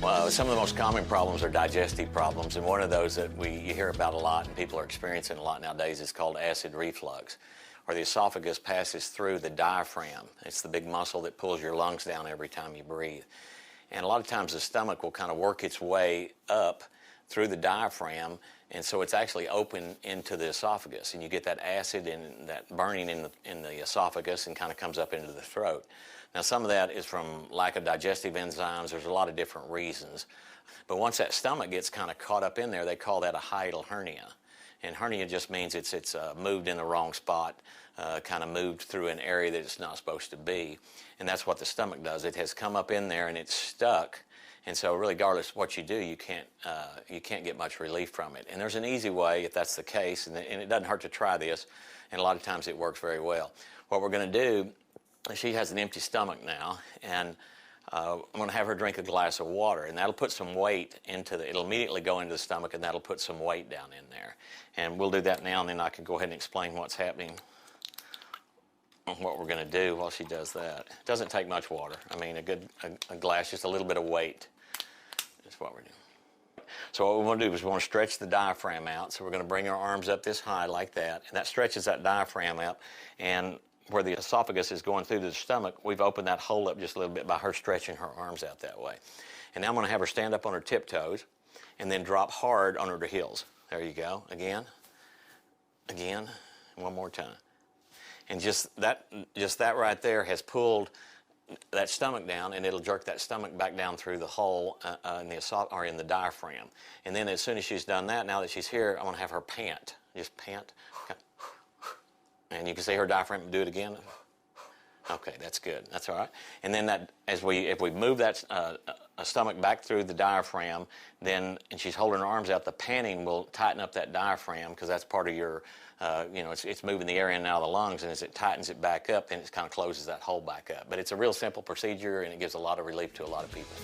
Well, some of the most common problems are digestive problems, and one of those that you hear about a lot and people are experiencing a lot nowadays is called acid reflux, where the esophagus passes through the diaphragm. It's the big muscle that pulls your lungs down every time you breathe. And a lot of times the stomach will kind of work its way up through the diaphragm, and so it's actually open into the esophagus, and you get that acid and that burning in the esophagus and kind of comes up into the throat. Now, some of that is from lack of digestive enzymes. There's a lot of different reasons. But once that stomach gets kind of caught up in there, they call that a hiatal hernia. And hernia just means it's moved in the wrong spot, kind of moved through an area that it's not supposed to be. And that's what the stomach does. It has come up in there and it's stuck. And so really, regardless of what you do, you can't get much relief from it. And there's an easy way if that's the case, and it doesn't hurt to try this, and a lot of times it works very well. What we're going to do, she has an empty stomach now, and I'm going to have her drink a glass of water, and that'll put some weight it'll immediately go into the stomach, and that'll put some weight down in there. And we'll do that now, and then I can go ahead and explain what's happening and what we're going to do while she does that. It doesn't take much water. I mean, a glass, just a little bit of weight. That's what we're doing. So what we want to do is we want to stretch the diaphragm out. So we're going to bring our arms up this high like that, and that stretches that diaphragm up. And where the esophagus is going through to the stomach, we've opened that hole up just a little bit by her stretching her arms out that way. And now I'm going to have her stand up on her tiptoes and then drop hard on her heels. There you go. Again, and one more time. And just that right there has pulled that stomach down, and it'll jerk that stomach back down through the hole in the diaphragm. And then as soon as she's done that, now that she's here, I'm going to have her pant. Just pant. And you can see her diaphragm. Do it again. Okay, that's good. That's all right. And then if we move that stomach back through the diaphragm, and she's holding her arms out, the panting will tighten up that diaphragm, because that's part of your, it's moving the air in and out of the lungs, and as it tightens it back up, then it kind of closes that hole back up. But it's a real simple procedure, and it gives a lot of relief to a lot of people.